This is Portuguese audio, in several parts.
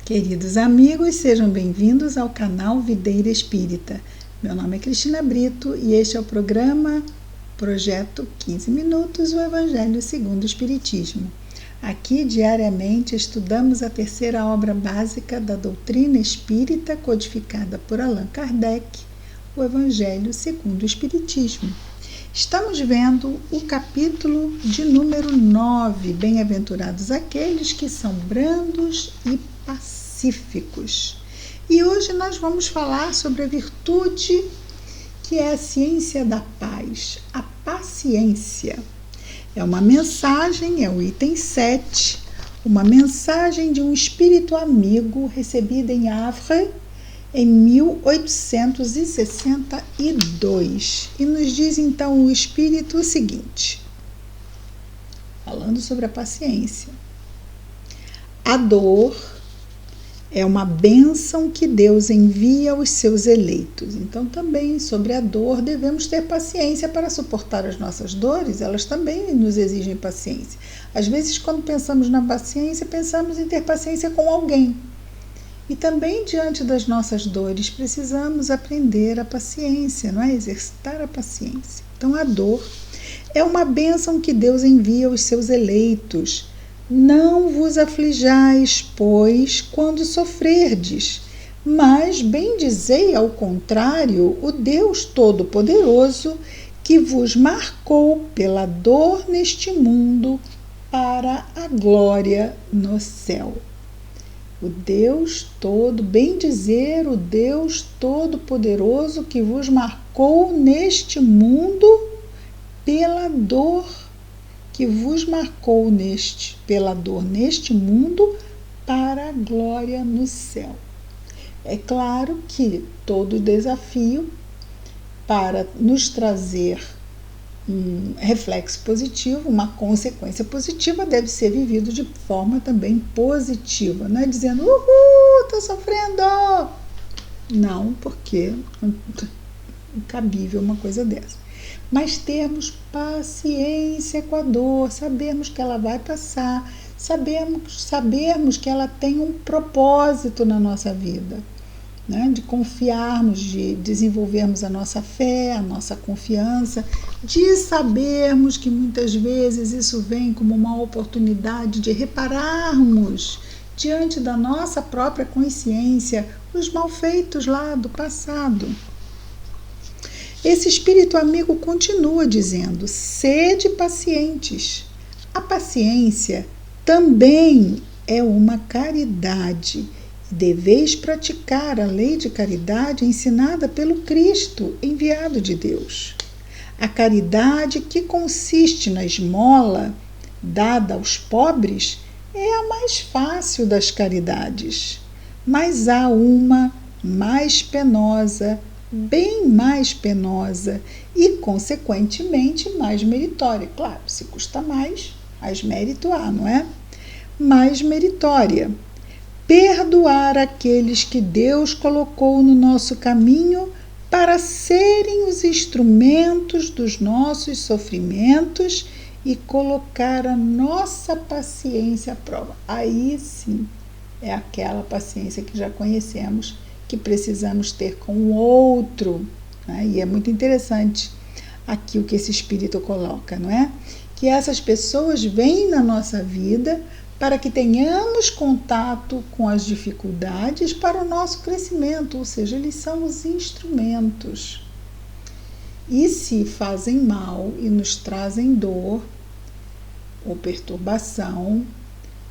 Queridos amigos, sejam bem-vindos ao canal Videira Espírita. Meu nome é Cristina Brito e este é o programa Projeto 15 Minutos, o Evangelho segundo o Espiritismo. Aqui, diariamente, estudamos a terceira obra básica da doutrina espírita, codificada por Allan Kardec, o Evangelho segundo o Espiritismo. Estamos vendo o capítulo de número 9, Bem-aventurados aqueles que são brandos e pacíficos. E hoje nós vamos falar sobre a virtude que é a ciência da paz, a paciência. É uma mensagem, é o item 7, uma mensagem de um espírito amigo recebida em Havre em 1862. E nos diz então o espírito o seguinte, falando sobre a paciência. A dor é uma bênção que Deus envia aos seus eleitos. Então, também sobre a dor, devemos ter paciência para suportar as nossas dores, elas também nos exigem paciência. Às vezes, quando pensamos na paciência, pensamos em ter paciência com alguém. E também, diante das nossas dores, precisamos aprender a paciência, não é? Exercitar a paciência. Então, a dor é uma bênção que Deus envia aos seus eleitos. Não vos aflijais, pois, quando sofrerdes, mas bendizei ao contrário o Deus Todo-Poderoso, que vos marcou pela dor neste mundo para a glória no céu. O Deus todo, bendizer o Deus Todo-Poderoso que vos marcou neste mundo pela dor, que vos marcou pela dor neste mundo para a glória no céu. É claro que todo desafio para nos trazer um reflexo positivo, uma consequência positiva, deve ser vivido de forma também positiva. Não é dizendo, estou sofrendo! Não, porque é incabível uma coisa dessa. Mas termos paciência com a dor, sabermos que ela vai passar, sabermos que ela tem um propósito na nossa vida, né? De confiarmos, de desenvolvermos a nossa fé, a nossa confiança, de sabermos que muitas vezes isso vem como uma oportunidade de repararmos diante da nossa própria consciência os malfeitos lá do passado. Esse espírito amigo continua dizendo, sede pacientes. A paciência também é uma caridade. Deveis praticar a lei de caridade ensinada pelo Cristo, enviado de Deus. A caridade que consiste na esmola dada aos pobres é a mais fácil das caridades, mas há uma mais penosa, bem mais penosa e, consequentemente, mais meritória. Claro, se custa mais mérito há, não é? Mais meritória. Perdoar aqueles que Deus colocou no nosso caminho para serem os instrumentos dos nossos sofrimentos e colocar a nossa paciência à prova. Aí sim é aquela paciência que já conhecemos, que precisamos ter com o outro, né? E é muito interessante aqui o que esse espírito coloca, não é? Que essas pessoas vêm na nossa vida para que tenhamos contato com as dificuldades para o nosso crescimento, ou seja, eles são os instrumentos. E se fazem mal e nos trazem dor ou perturbação,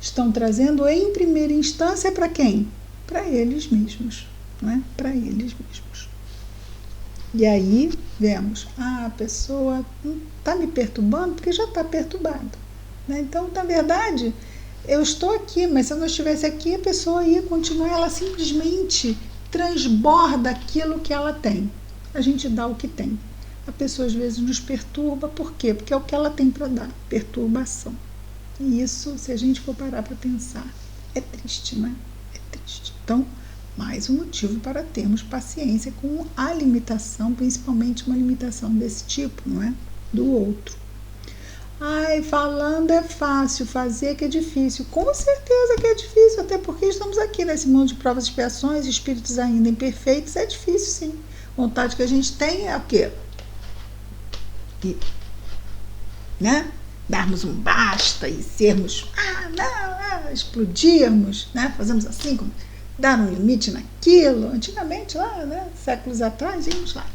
estão trazendo em primeira instância para quem? Para eles mesmos. Não é? Para eles mesmos. E aí vemos, a pessoa está me perturbando porque já está perturbada, né? Então, na verdade, eu estou aqui, mas se eu não estivesse aqui, a pessoa ia continuar, ela simplesmente transborda aquilo que ela tem. A gente dá o que tem. A pessoa às vezes nos perturba, por quê? Porque é o que ela tem para dar, perturbação. E isso, se a gente for parar para pensar, é triste, né? É triste. Então, mais um motivo para termos paciência com a limitação, principalmente uma limitação desse tipo, não é? Do outro. Ai, falando é fácil, fazer que é difícil. Com certeza que é difícil, até porque estamos aqui nesse mundo de provas e expiações, espíritos ainda imperfeitos, é difícil sim. Vontade que a gente tem é o quê? Né? Darmos um basta e sermos, explodirmos, né? Fazemos assim, dar um limite naquilo. Antigamente, lá, né? Séculos atrás, íamos lá,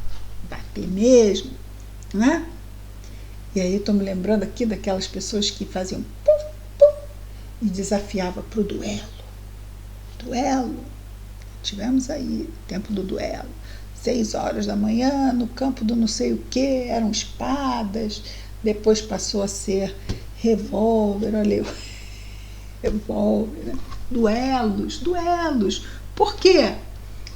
bater mesmo, né? E aí estou me lembrando aqui daquelas pessoas que faziam pum, pum, e desafiava para o duelo. Duelo. Tivemos aí o tempo do duelo. 6 horas da manhã, no campo do não sei o que, eram espadas, depois passou a ser revólver, olha eu, revólver, né? Duelos. Por quê?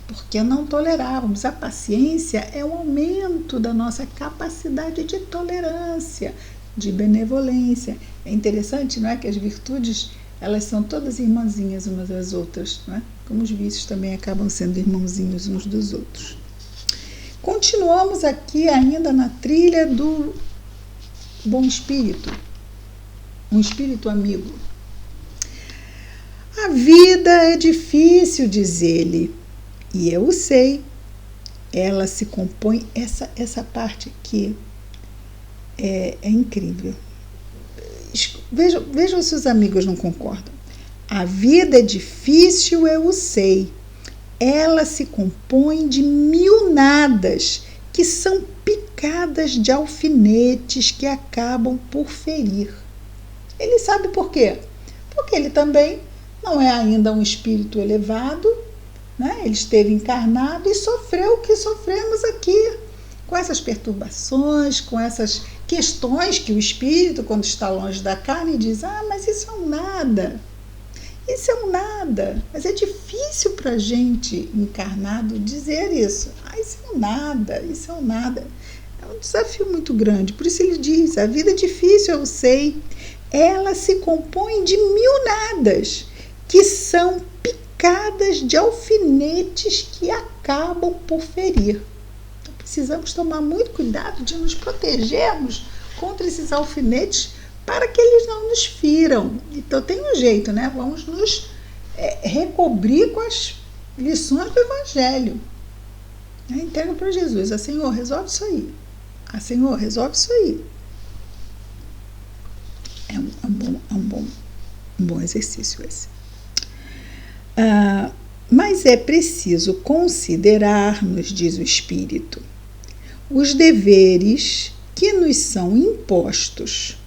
Porque não tolerávamos. A paciência é o aumento da nossa capacidade de tolerância, de benevolência. É interessante, não é, que as virtudes, elas são todas irmãzinhas umas das outras, não é? Como os vícios também acabam sendo irmãozinhos uns dos outros. Continuamos aqui ainda na trilha do bom espírito, um espírito amigo. A vida é difícil, diz ele, e eu o sei. Ela se compõe, essa parte aqui é incrível. Vejam se os amigos não concordam. A vida é difícil, eu o sei. Ela se compõe de 1000 nadas, que são picadas de alfinetes que acabam por ferir. Ele sabe por quê? Porque ele também não é ainda um espírito elevado, né? Ele esteve encarnado e sofreu o que sofremos aqui, com essas perturbações, com essas questões que o espírito, quando está longe da carne, diz: mas isso é um nada. Isso é um nada. Mas é difícil para a gente encarnado dizer isso. Isso é um nada, isso é um nada. É um desafio muito grande. Por isso ele diz: a vida é difícil, eu sei. Ela se compõe de 1000 nadas, que são picadas de alfinetes que acabam por ferir. Então precisamos tomar muito cuidado de nos protegermos contra esses alfinetes, para que eles não nos firam. Então tem um jeito, né? Vamos nos recobrir com as lições do Evangelho. Entrega para Jesus: Senhor, resolve isso aí. Senhor, resolve isso aí. É um bom exercício esse. Mas é preciso considerar, nos diz o Espírito, os deveres que nos são impostos,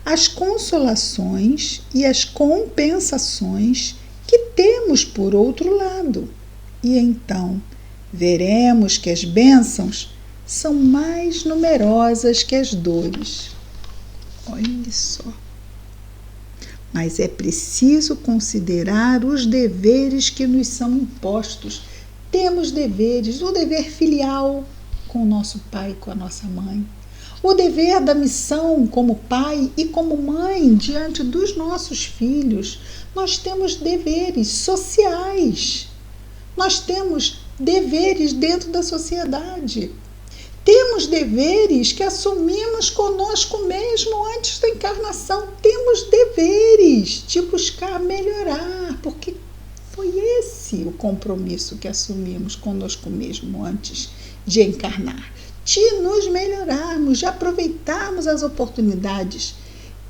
as consolações e as compensações que temos por outro lado. E então veremos que as bênçãos são mais numerosas que as dores. Olha só. Mas é preciso considerar os deveres que nos são impostos. Temos deveres, o dever filial com o nosso pai e com a nossa mãe, o dever da missão como pai e como mãe diante dos nossos filhos. Nós temos deveres sociais, nós temos deveres dentro da sociedade. Temos deveres que assumimos conosco mesmo antes da encarnação. Temos deveres de buscar melhorar, porque foi esse o compromisso que assumimos conosco mesmo antes de encarnar. De nos melhorarmos, de aproveitarmos as oportunidades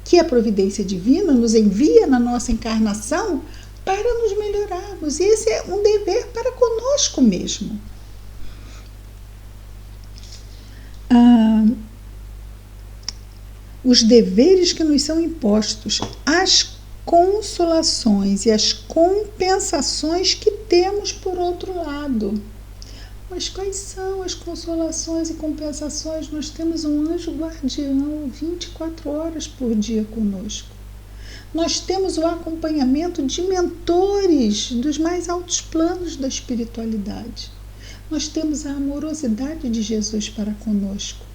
que a providência divina nos envia na nossa encarnação para nos melhorarmos. E esse é um dever para conosco mesmo. Os deveres que nos são impostos, as consolações e as compensações que temos por outro lado. Mas quais são as consolações e compensações? Nós temos um anjo guardião 24 horas por dia conosco. Nós temos o acompanhamento de mentores dos mais altos planos da espiritualidade. Nós temos a amorosidade de Jesus para conosco.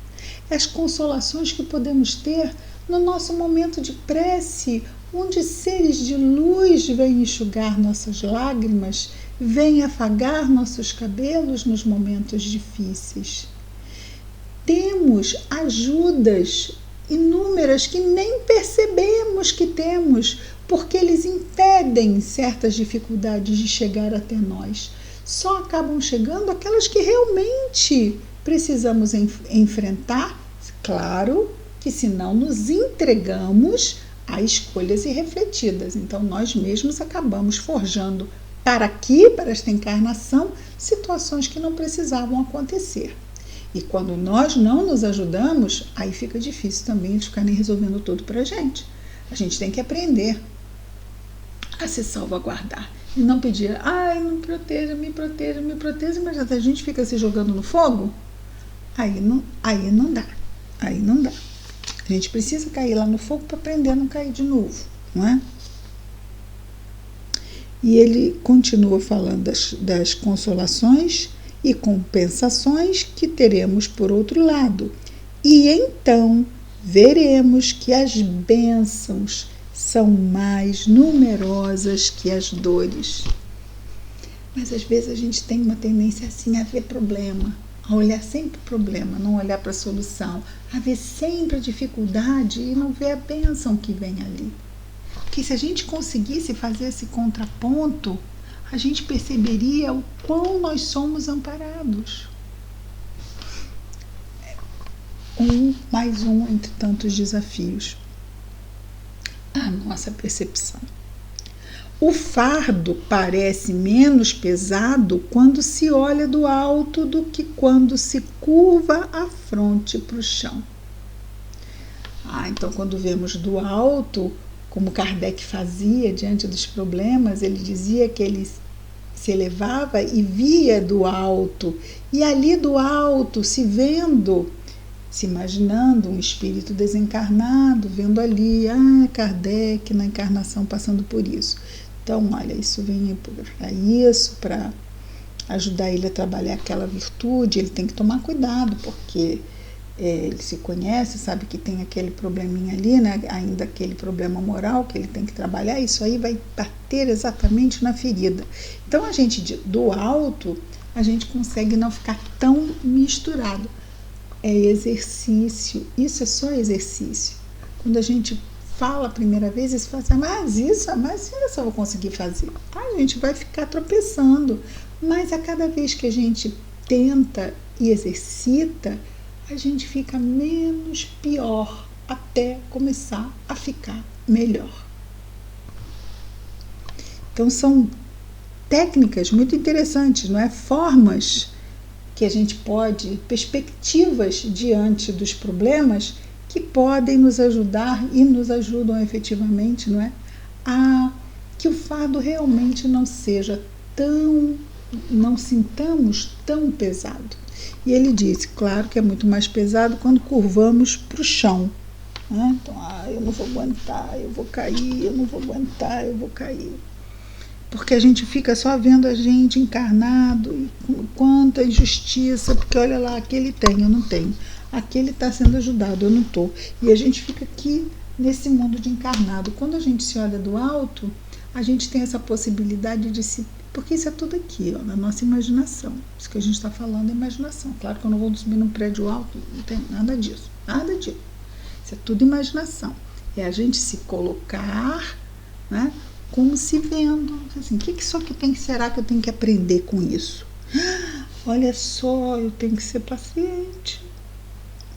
As consolações que podemos ter no nosso momento de prece, onde seres de luz vêm enxugar nossas lágrimas, vêm afagar nossos cabelos nos momentos difíceis. Temos ajudas inúmeras que nem percebemos que temos, porque eles impedem certas dificuldades de chegar até nós. Só acabam chegando aquelas que realmente precisamos enfrentar, claro que se não nos entregamos a escolhas irrefletidas. Então, nós mesmos acabamos forjando para aqui, para esta encarnação, situações que não precisavam acontecer. E quando nós não nos ajudamos, aí fica difícil também de ficarem resolvendo tudo para a gente. A gente tem que aprender a se salvaguardar. E não pedir, ai, me proteja, mas a gente fica se jogando no fogo, aí não dá. A gente precisa cair lá no fogo para aprender a não cair de novo, não é? E ele continua falando das consolações e compensações que teremos por outro lado. E então veremos que as bênçãos são mais numerosas que as dores. Mas às vezes a gente tem uma tendência assim a ver problema, a olhar sempre o problema, não olhar para a solução, a ver sempre a dificuldade e não ver a bênção que vem ali. Porque se a gente conseguisse fazer esse contraponto, a gente perceberia o quão nós somos amparados. Mais um entre tantos desafios. A nossa percepção. O fardo parece menos pesado quando se olha do alto do que quando se curva a fronte para o chão. Então, quando vemos do alto, como Kardec fazia diante dos problemas, ele dizia que ele se elevava e via do alto, e ali do alto, se vendo, se imaginando um espírito desencarnado, vendo ali, Kardec na encarnação passando por isso. Então, olha, isso vem para isso, para ajudar ele a trabalhar aquela virtude. Ele tem que tomar cuidado, porque ele se conhece, sabe que tem aquele probleminha ali, né? Ainda aquele problema moral que ele tem que trabalhar, isso aí vai bater exatamente na ferida. Então, a gente, do alto, a gente consegue não ficar tão misturado. É exercício, isso é só exercício. Quando a gente fala a primeira vez, você fala assim, mas eu só vou conseguir fazer. A gente vai ficar tropeçando, mas a cada vez que a gente tenta e exercita, a gente fica menos pior até começar a ficar melhor. Então são técnicas muito interessantes, não é? Formas que a gente pode, perspectivas diante dos problemas que podem nos ajudar e nos ajudam efetivamente, não é? A que o fardo realmente não seja não sintamos tão pesado. E ele disse, claro que é muito mais pesado quando curvamos para o chão. Né? Então, eu não vou aguentar, eu vou cair, eu não vou aguentar, eu vou cair. Porque a gente fica só vendo a gente encarnado e quanta injustiça, porque olha lá, aquele tem, eu não tenho. Aquele está sendo ajudado, eu não estou. E a gente fica aqui nesse mundo de encarnado. Quando a gente se olha do alto, a gente tem essa possibilidade de se... Porque isso é tudo aqui, ó, na nossa imaginação. Isso que a gente está falando é imaginação. Claro que eu não vou subir num prédio alto, não tem nada disso. Nada disso. Isso é tudo imaginação. É a gente se colocar, né, como se vendo. Assim, o que isso aqui será que eu tenho que aprender com isso? Olha só, eu tenho que ser paciente.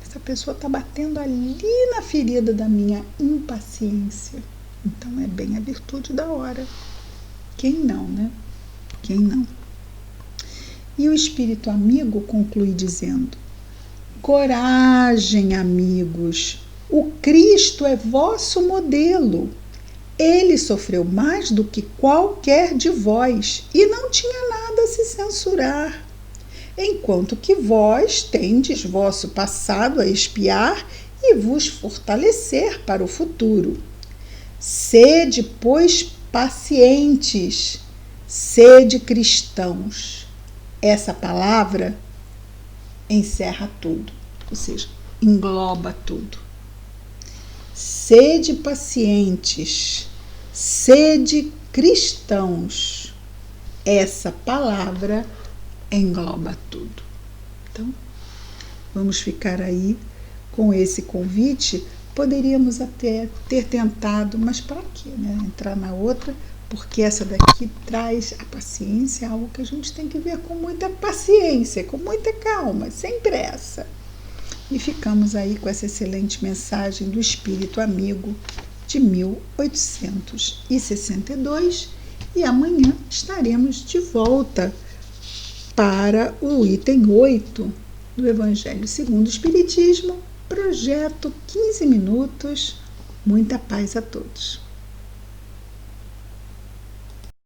Essa pessoa está batendo ali na ferida da minha impaciência. Então é bem a virtude da hora. Quem não, né? Quem não? E o espírito amigo conclui dizendo: coragem, amigos, o Cristo é vosso modelo. Ele sofreu mais do que qualquer de vós e não tinha nada a se censurar, enquanto que vós tendes vosso passado a expiar e vos fortalecer para o futuro. Sede, pois, pacientes, sede cristãos. Essa palavra encerra tudo, ou seja, engloba tudo. Sede pacientes, sede cristãos. Essa palavra engloba tudo. Então, vamos ficar aí com esse convite Poderíamos até ter tentado, mas para quê, né? Entrar na outra, porque essa daqui traz a paciência, algo que a gente tem que ver com muita paciência, com muita calma, sem pressa. E ficamos aí com essa excelente mensagem do Espírito Amigo de 1862, e amanhã estaremos de volta para o item 8 do Evangelho segundo o Espiritismo, projeto 15 minutos. Muita paz a todos.